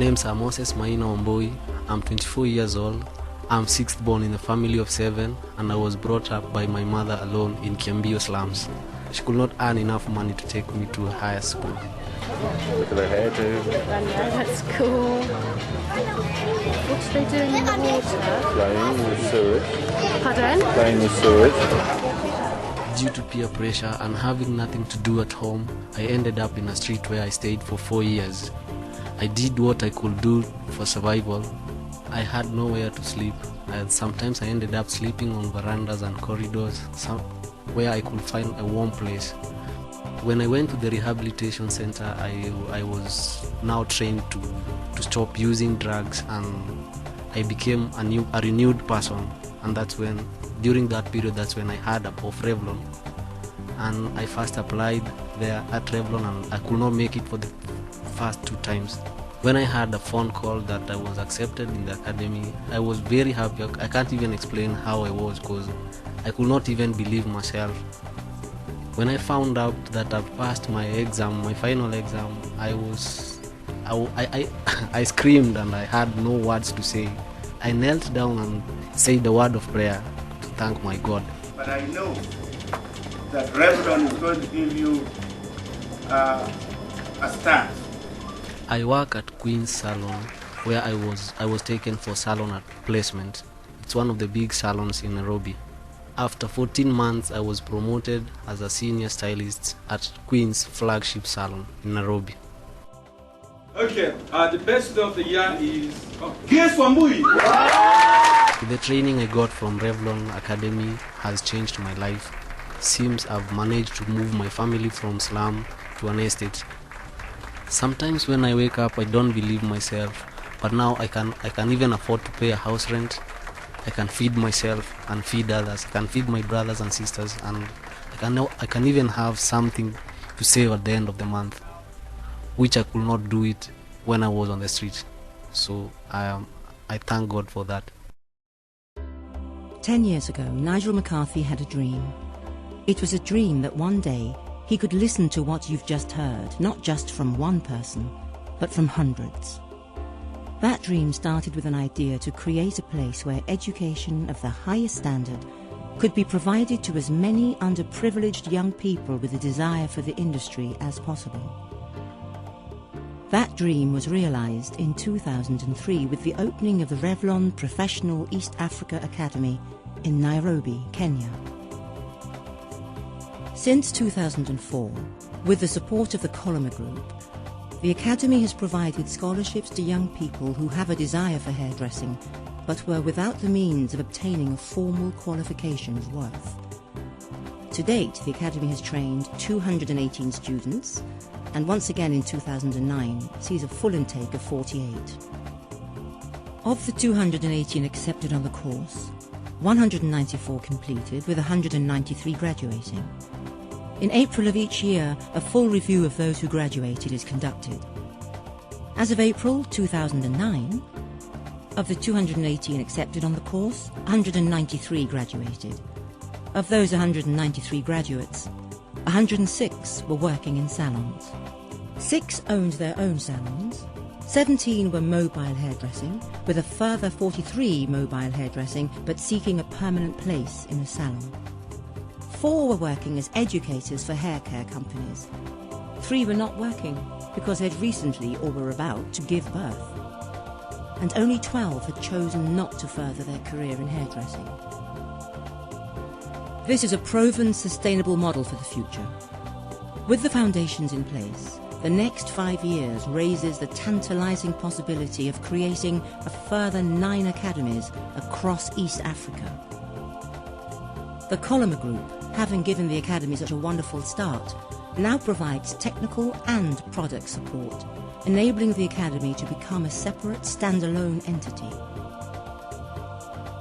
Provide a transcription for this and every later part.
name's Moses Maina Omboi. I'm 24 years old. I'm sixth born in a family of 7, and I was brought up by my mother alone in Kiambio slums. She could not earn enough money to take me to a higher school. Look at her hair too. That's cool. What are they doing in the water? Playing with sewage. Pardon? Playing with sewage. Due to peer pressure and having nothing to do at home, I ended up in a street where I stayed for 4 years. I did what I could do for survival. I had nowhere to sleep. Sometimes I ended up sleeping on verandas and corridors, where I could find a warm place. When I went to the rehabilitation center, I was now trained to stop using drugs, and I became a renewed person. And during that period, that's when I heard of Revlon. And I first applied there at Revlon, and I could not make it for the first 2 times. When I had a phone call that I was accepted in the academy, I was very happy. I can't even explain how I was, because I could not even believe myself. When I found out that I passed my exam, my final exam, I screamed and I had no words to say. I knelt down and said the word of prayer to thank my God. But I know that Revlon is going to give you a start. I work at Queen's Salon, where I was taken for salon placement. It's one of the big salons in Nairobi. After 14 months, I was promoted as a senior stylist at Queen's flagship salon in Nairobi. Okay, the best of the year is... Guess Wambui! The training I got from Revlon Academy has changed my life. Seems I've managed to move my family from slum to an estate. Sometimes when I wake up, I don't believe myself, but now I can even afford to pay a house rent. I can feed myself and feed others. I can feed my brothers and sisters, and I can even have something to save at the end of the month, which I could not do it when I was on the street. So I thank God for that. 10 years ago, Nigel McCarthy had a dream. It was a dream that one day he could listen to what you've just heard, not just from one person, but from hundreds. That dream started with an idea to create a place where education of the highest standard could be provided to as many underprivileged young people with a desire for the industry as possible. That dream was realized in 2003 with the opening of the Revlon Professional East Africa Academy in Nairobi, Kenya. Since 2004, with the support of the Coloma Group, the Academy has provided scholarships to young people who have a desire for hairdressing, but were without the means of obtaining a formal qualification of worth. To date, the Academy has trained 218 students, and once again in 2009 sees a full intake of 48. Of the 218 accepted on the course, 194 completed, with 193 graduating. In April of each year, a full review of those who graduated is conducted. As of April 2009, of the 218 accepted on the course, 193 graduated. Of those 193 graduates, 106 were working in salons. 6 owned their own salons, 17 were mobile hairdressing, with a further 43 mobile hairdressing but seeking a permanent place in a salon. 4 were working as educators for hair care companies. 3 were not working because they'd recently or were about to give birth. And only 12 had chosen not to further their career in hairdressing. This is a proven, sustainable model for the future. With the foundations in place, the next 5 years raises the tantalizing possibility of creating a further 9 academies across East Africa. The Coloma Group, having given the Academy such a wonderful start, now provides technical and product support, enabling the Academy to become a separate, standalone entity.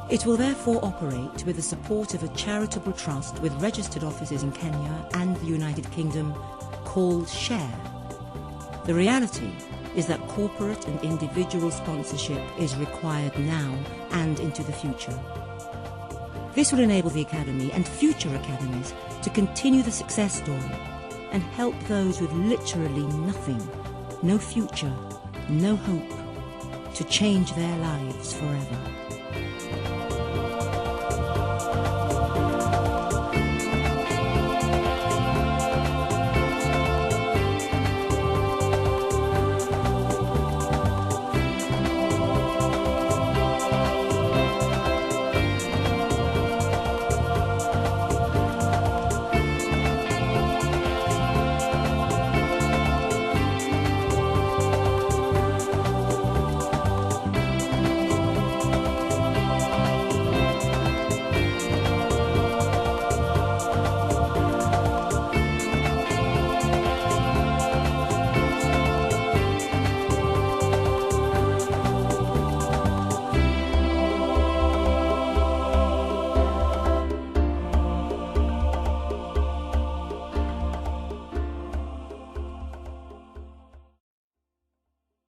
It will therefore operate with the support of a charitable trust with registered offices in Kenya and the United Kingdom called SHARE. The reality is that corporate and individual sponsorship is required now and into the future. This will enable the Academy and future academies to continue the success story and help those with literally nothing, no future, no hope, to change their lives forever.